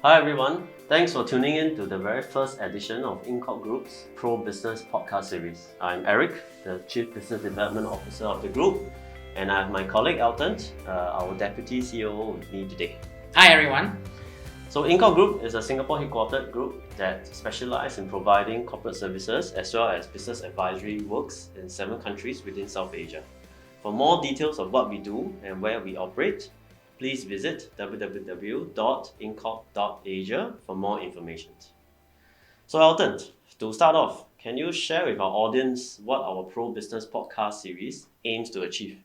Hi everyone, thanks for tuning in to the very first edition of InCorp Group's Pro Business Podcast Series. I'm Eric, the Chief Business Development Officer of the group, and I have my colleague Elton, our Deputy CEO with me today. Hi everyone. So InCorp Group is a Singapore headquartered group that specializes in providing corporate services as well as business advisory works in 7 countries within South Asia. For more details of what we do and where we operate, please visit www.incorp.asia for more information. So Elton, to start off, can you share with our audience what our Pro Business Podcast series aims to achieve?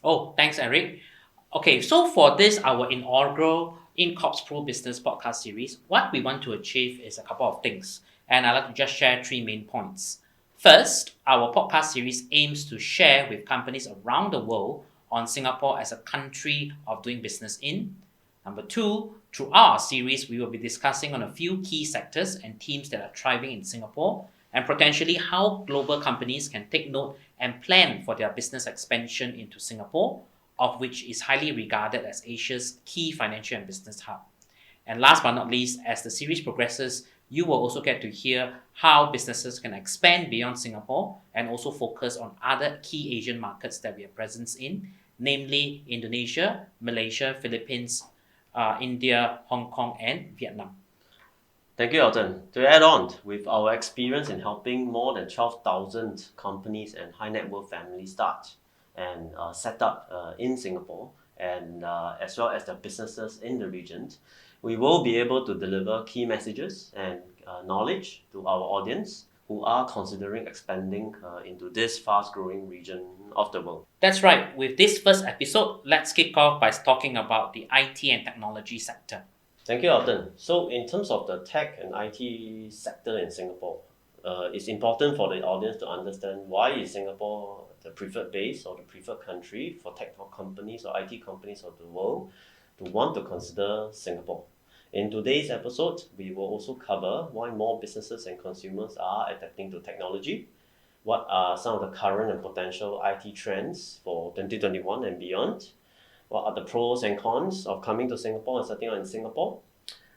Oh, thanks Eric. Okay, so for this, our inaugural InCorp's Pro Business Podcast series, what we want to achieve is a couple of things. And I'd like to just share 3 main points. First, our podcast series aims to share with companies around the world on Singapore as a country of doing business in. Number 2, through our series, we will be discussing on a few key sectors and themes that are thriving in Singapore and potentially how global companies can take note and plan for their business expansion into Singapore, of which is highly regarded as Asia's key financial and business hub. And last but not least, as the series progresses, you will also get to hear how businesses can expand beyond Singapore and also focus on other key Asian markets that we have presence in, namely Indonesia, Malaysia, Philippines, India, Hong Kong, and Vietnam. Thank you, Elton. To add on, with our experience in helping more than 12,000 companies and high net worth families start and set up in Singapore, and as well as the businesses in the region, we will be able to deliver key messages and knowledge to our audience who are considering expanding into this fast-growing region of the world. That's right. With this first episode, let's kick off by talking about the IT and technology sector. Thank you, Elton. So in terms of the tech and IT sector in Singapore, it's important for the audience to understand why is Singapore the preferred base or the preferred country for tech companies or IT companies of the world to want to consider Singapore. In today's episode, we will also cover why more businesses and consumers are adapting to technology, what are some of the current and potential IT trends for 2021 and beyond, what are the pros and cons of coming to Singapore and setting up in Singapore,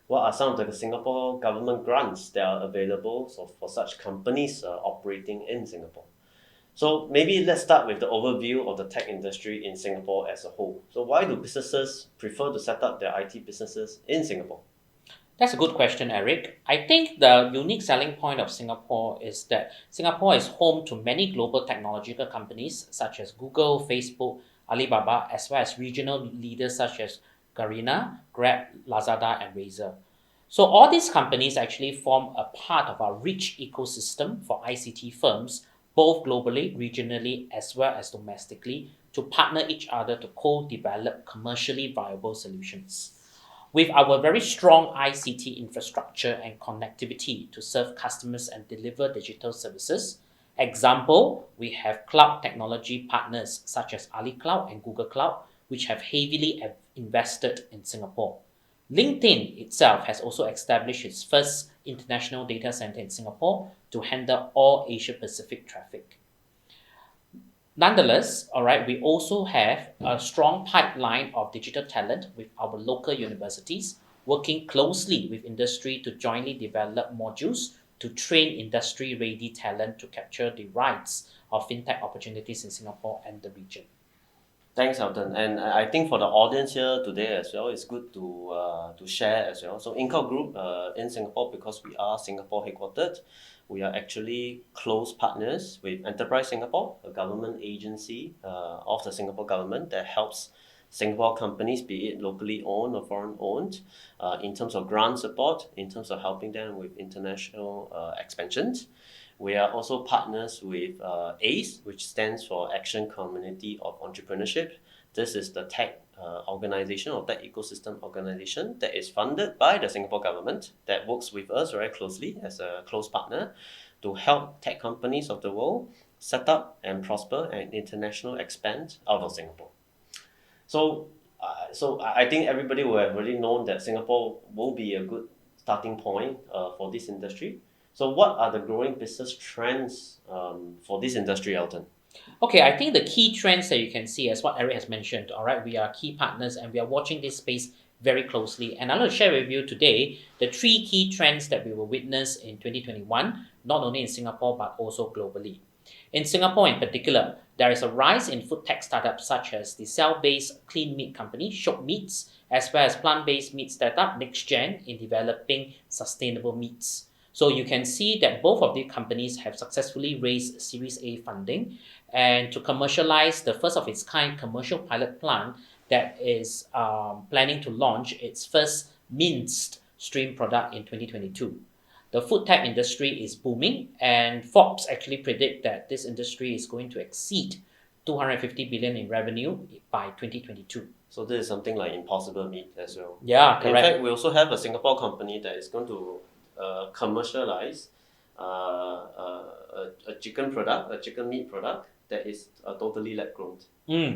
what are some of the Singapore government grants that are available for such companies operating in Singapore. So maybe let's start with the overview of the tech industry in Singapore as a whole. So why do businesses prefer to set up their IT businesses in Singapore? That's a good question, Eric. I think the unique selling point of Singapore is that Singapore is home to many global technological companies such as Google, Facebook, Alibaba, as well as regional leaders such as Garena, Grab, Lazada, and Razer. So all these companies actually form a part of our rich ecosystem for ICT firms, both globally, regionally, as well as domestically, to partner each other to co-develop commercially viable solutions. With our very strong ICT infrastructure and connectivity to serve customers and deliver digital services, example, we have cloud technology partners such as Ali Cloud and Google Cloud, which have heavily invested in Singapore. LinkedIn itself has also established its first international data center in Singapore to handle all Asia-Pacific traffic. Nonetheless, we also have a strong pipeline of digital talent with our local universities working closely with industry to jointly develop modules to train industry-ready talent to capture the rise of fintech opportunities in Singapore and the region. Thanks, Elton. And I think for the audience here today as well, it's good to share as well. So InCorp Group in Singapore, because we are Singapore headquartered, we are actually close partners with Enterprise Singapore, a government agency of the Singapore government that helps Singapore companies, be it locally owned or foreign owned, in terms of grant support, in terms of helping them with international expansions. We are also partners with ACE, which stands for Action Community of Entrepreneurship. This is the tech organization or tech ecosystem organization that is funded by the Singapore government that works with us very closely as a close partner to help tech companies of the world set up and prosper and international expand out of Singapore. So I think everybody will have already known that Singapore will be a good starting point for this industry. So what are the growing business trends for this industry, Elton? Okay, I think the key trends that you can see, as what Eric has mentioned, we are key partners and we are watching this space very closely. And I'd like to share with you today the three key trends that we will witness in 2021, not only in Singapore but also globally. In Singapore in particular, there is a rise in food tech startups such as the cell-based clean meat company, Shop Meats, as well as plant-based meat startup, NextGen, in developing sustainable meats. So you can see that both of these companies have successfully raised Series A funding and to commercialize the first of its kind commercial pilot plant that is planning to launch its first minced stream product in 2022. The food tech industry is booming, and Forbes actually predict that this industry is going to exceed 250 billion in revenue by 2022. So this is something like impossible meat as well. Yeah, In correct. fact, we also have a Singapore company that is going to commercialize a chicken product, a chicken meat product that is totally lab grown.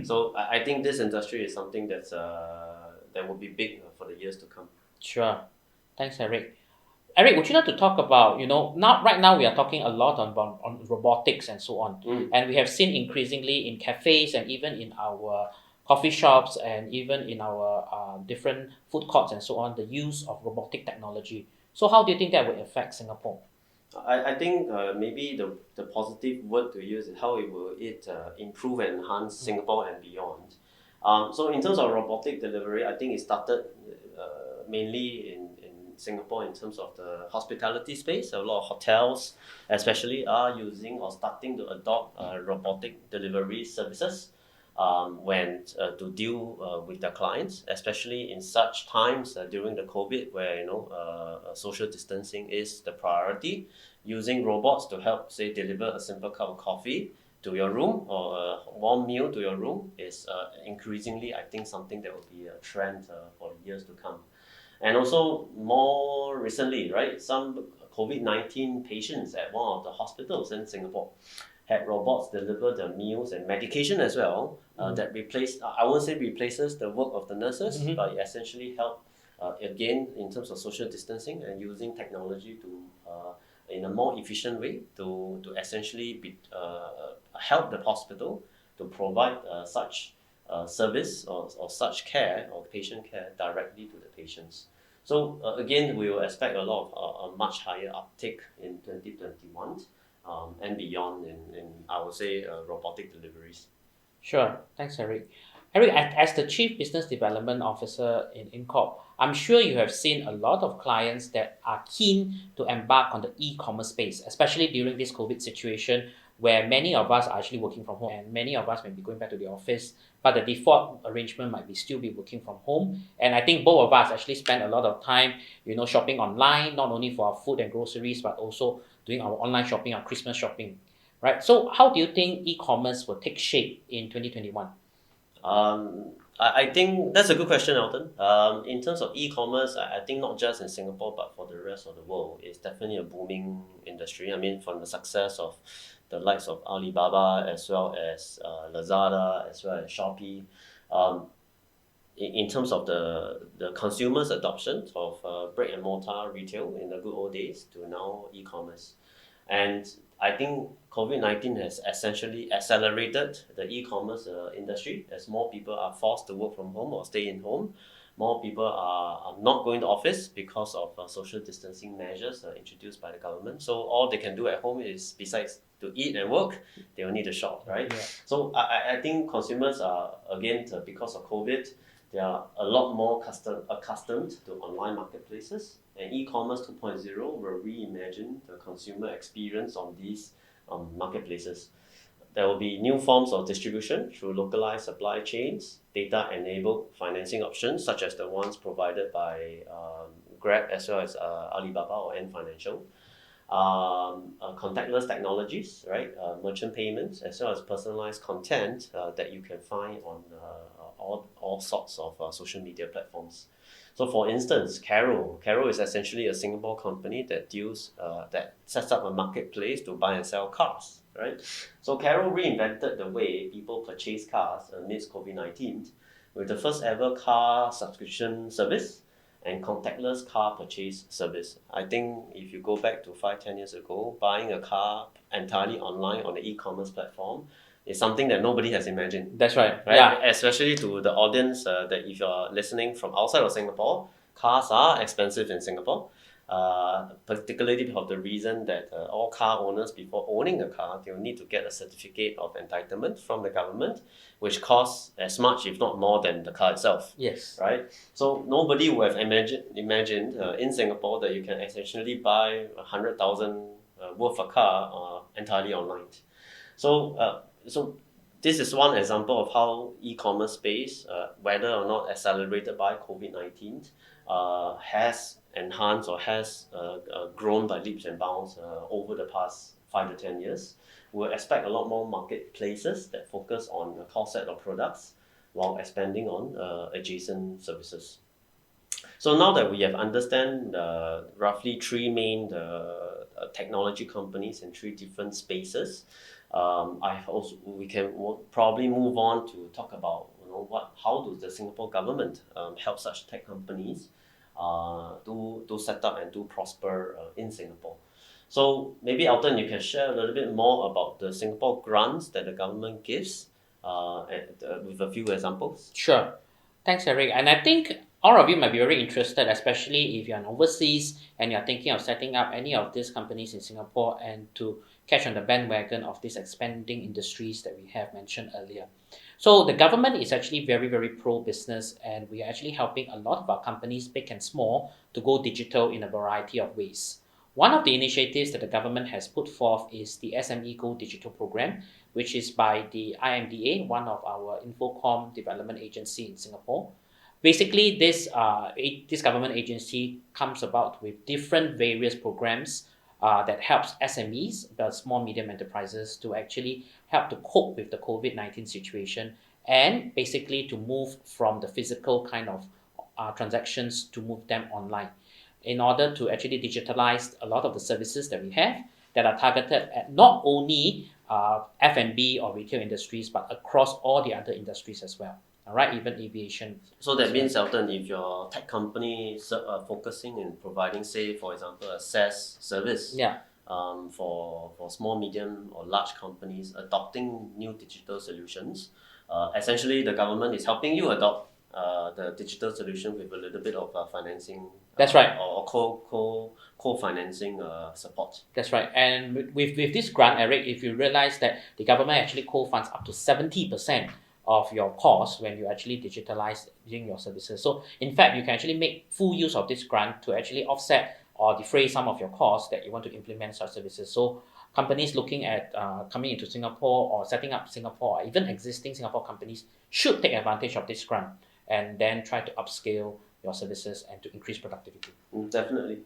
So I think this industry is something that will be big for the years to come. Sure. Thanks, Eric. Eric, would you like to talk about, right now we are talking a lot on robotics and so on. And we have seen increasingly in cafes and even in our coffee shops and even in our different food courts and so on, the use of robotic technology. So how do you think that will affect Singapore? I think maybe the positive word to use is how it will improve and enhance Singapore and beyond. So in terms of robotic delivery, I think it started mainly in Singapore in terms of the hospitality space. A lot of hotels especially are using or starting to adopt robotic delivery services when to deal with their clients, especially in such times during the COVID where social distancing is the priority. Using robots to help, say, deliver a simple cup of coffee to your room or a warm meal to your room is increasingly, I think, something that will be a trend for years to come. And also more recently, right, some COVID-19 patients at one of the hospitals in Singapore had robots deliver their meals and medication as well that I won't say replaces the work of the nurses, but it essentially help again in terms of social distancing and using technology to in a more efficient way to essentially help the hospital to provide such service or such care or patient care directly to the patients. So again, we will expect a lot of a much higher uptake in 2021 and beyond in I would say robotic deliveries. Sure. Thanks, Eric. Eric, as the Chief Business Development Officer in InCorp, I'm sure you have seen a lot of clients that are keen to embark on the e-commerce space, especially during this COVID situation where many of us are actually working from home and many of us may be going back to the office, but the default arrangement might be still be working from home. And I think both of us actually spend a lot of time, shopping online, not only for our food and groceries, but also doing our online shopping, our Christmas shopping, right? So how do you think e-commerce will take shape in 2021? I think that's a good question, Elton. In terms of e-commerce, I think not just in Singapore but for the rest of the world, it's definitely a booming industry. I mean, from the success of the likes of Alibaba as well as Lazada as well as Shopee, in terms of the consumers' adoption of brick and mortar retail in the good old days to now e-commerce. And I think COVID-19 has essentially accelerated the e-commerce industry as more people are forced to work from home or stay in home. More people are not going to office because of social distancing measures introduced by the government. So all they can do at home is, besides to eat and work, they will need to shop, right? Yeah. So I think consumers are, again, because of COVID, they are a lot more accustomed to online marketplaces. And e-commerce 2.0 will reimagine the consumer experience on these marketplaces. There will be new forms of distribution through localized supply chains, data-enabled financing options such as the ones provided by Grab as well as Alibaba or Ant Financial. Contactless technologies, right? Merchant payments as well as personalized content that you can find on all sorts of social media platforms. So, for instance, Carol is essentially a Singapore company that sets up a marketplace to buy and sell cars, right? So, Carol reinvented the way people purchase cars amidst COVID-19 with the first ever car subscription service and contactless car purchase service. I think if you go back to 5-10 years ago, buying a car entirely online on the e-commerce platform is something that nobody has imagined. That's right. Right? Yeah. Especially to the audience that if you're listening from outside of Singapore, cars are expensive in Singapore. Particularly because of the reason that all car owners, before owning a car, they will need to get a certificate of entitlement from the government, which costs as much, if not more, than the car itself. Yes. Right? So nobody would have imagined in Singapore that you can essentially buy 100,000 worth of car entirely online. So this is one example of how e-commerce space, whether or not accelerated by COVID-19, has enhanced or has grown by leaps and bounds over the past 5 to 10 years. We'll expect a lot more marketplaces that focus on a core set of products while expanding on adjacent services. So now that we have understand roughly three main technology companies in three different spaces, we can probably move on to talk about how does the Singapore government help such tech companies to set up and to prosper in Singapore. So maybe Elton, you can share a little bit more about the Singapore grants that the government gives with a few examples. Sure. Thanks, Eric. And I think all of you might be very interested, especially if you're overseas and you're thinking of setting up any of these companies in Singapore and to catch on the bandwagon of these expanding industries that we have mentioned earlier. So the government is actually very, very pro-business, and we are actually helping a lot of our companies, big and small, to go digital in a variety of ways. One of the initiatives that the government has put forth is the SME-Go digital program, which is by the IMDA, one of our Infocom development agency in Singapore. Basically, this government agency comes about with different various programs that helps SMEs, the small medium enterprises, to actually help to cope with the COVID-19 situation and basically to move from the physical kind of transactions to move them online in order to actually digitalize a lot of the services that we have that are targeted at not only F&B or retail industries, but across all the other industries as well. All right, even aviation. So that means, Elton, if your tech company is focusing in providing, say, for example, a SaaS service for small, medium, or large companies adopting new digital solutions, essentially the government is helping you adopt the digital solution with a little bit of financing. That's right. Or co-financing support. That's right. And with this grant, Eric, if you realize that the government actually co-funds up to 70% of your cost when you actually digitalize using your services. So in fact, you can actually make full use of this grant to actually offset or defray some of your costs that you want to implement such services. So companies looking at coming into Singapore or setting up Singapore or even existing Singapore companies should take advantage of this grant and then try to upscale your services and to increase productivity. Definitely.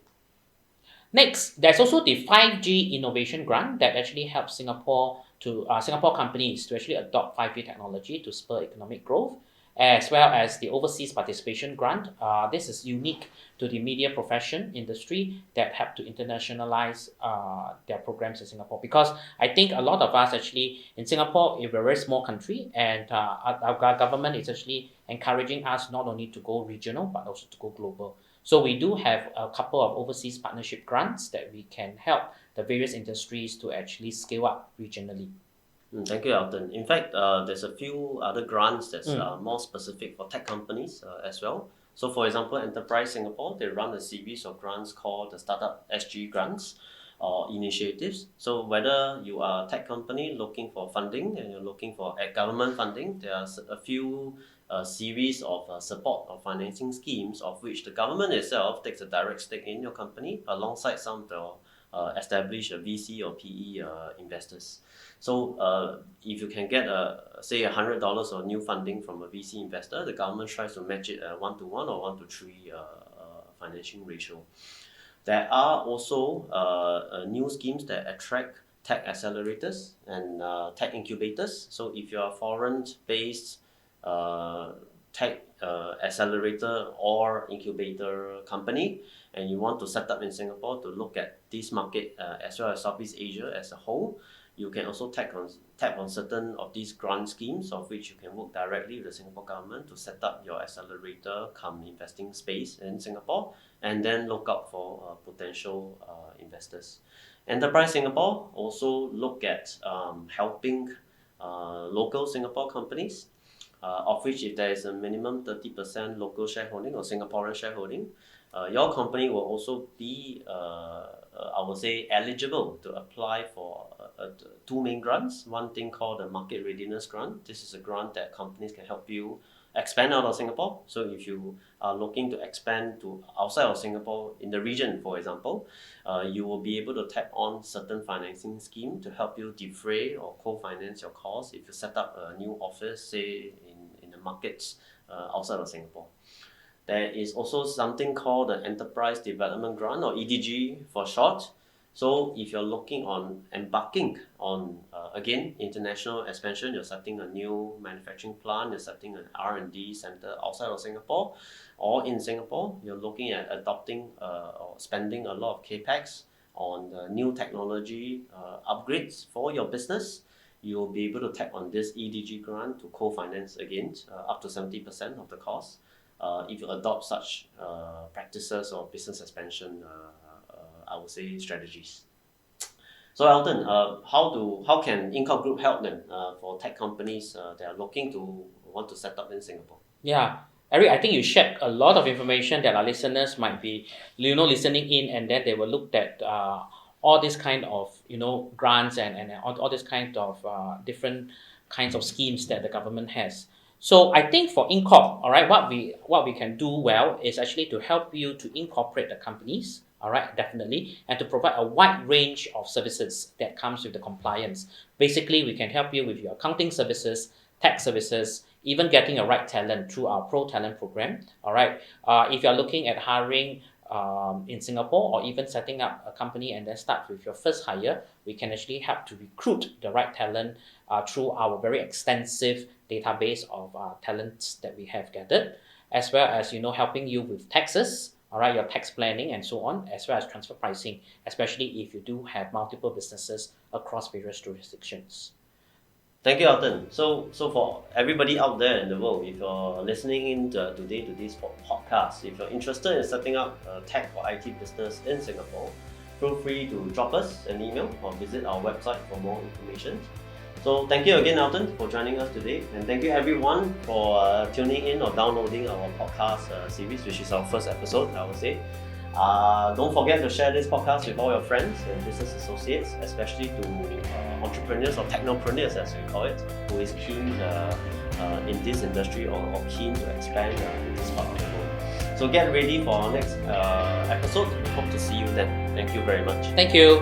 Next, there's also the 5G innovation grant that actually helps Singapore companies to actually adopt 5G technology to spur economic growth, as well as the overseas participation grant. This is unique to the media profession industry that help to internationalize their programs in Singapore. Because I think a lot of us actually in Singapore, we're a very small country, and our government is actually encouraging us not only to go regional but also to go global. So we do have a couple of overseas partnership grants that we can help the various industries to actually scale up regionally. Thank you, Elton. In fact, there's a few other grants that's more specific for tech companies as well. So for example, Enterprise Singapore, they run a series of grants called the Startup SG grants or initiatives. So whether you are a tech company looking for funding and you're looking for government funding, there are a few series of support or financing schemes of which the government itself takes a direct stake in your company alongside some of the established VC or PE investors. So if you can get say $100 of new funding from a VC investor, the government tries to match it at 1-to-1 or 1-to-3 financing ratio. There are also new schemes that attract tech accelerators and tech incubators. So if you're a foreign-based tech accelerator or incubator company and you want to set up in Singapore to look at this market as well as Southeast Asia as a whole, you can also tap on certain of these grant schemes of which you can work directly with the Singapore government to set up your accelerator investing space in Singapore and then look out for potential investors. Enterprise Singapore also look at helping local Singapore companies, of which if there is a minimum 30% local shareholding or Singaporean shareholding, your company will also be, I would say, eligible to apply for two main grants. One thing called the Market Readiness Grant. This is a grant that companies can help you expand out of Singapore. So if you are looking to expand to outside of Singapore in the region, for example, you will be able to tap on certain financing scheme to help you defray or co-finance your costs if you set up a new office, say in the markets outside of Singapore. There is also something called the Enterprise Development Grant, or EDG for short. So if you're looking on embarking on, again, international expansion, you're setting a new manufacturing plant, you're setting an R&D center outside of Singapore or in Singapore, you're looking at adopting or spending a lot of capex on the new technology upgrades for your business, you'll be able to tap on this EDG grant to co-finance again up to 70% of the cost if you adopt such practices or business expansion I would say strategies. So Elton, how can InCorp Group help them for tech companies that are looking to want to set up in Singapore? Yeah, Eric, I think you shared a lot of information that our listeners might be, listening in, and then they will look at all these kind of, grants and all these kind of different kinds of schemes that the government has. So I think for InCorp, all right, what we can do well is actually to help you to incorporate the companies. All right, definitely, and to provide a wide range of services that comes with the compliance. Basically, we can help you with your accounting services, tax services, even getting a right talent through our Pro Talent program. All right, if you're looking at hiring in Singapore or even setting up a company and then start with your first hire, we can actually help to recruit the right talent through our very extensive database of talents that we have gathered, as well as helping you with taxes. All right, your tax planning and so on, as well as transfer pricing, especially if you do have multiple businesses across various jurisdictions. Thank you, Elton. So for everybody out there in the world, if you're listening in today to this podcast, if you're interested in setting up a tech or IT business in Singapore, feel free to drop us an email or visit our website for more information. So thank you again, Elton, for joining us today, and thank you everyone for tuning in or downloading our podcast series, which is our first episode, I would say. Don't forget to share this podcast with all your friends and business associates, especially to entrepreneurs or technopreneurs, as we call it, who is keen in this industry or keen to expand in this part of the world. So get ready for our next episode. We hope to see you then. Thank you very much. Thank you.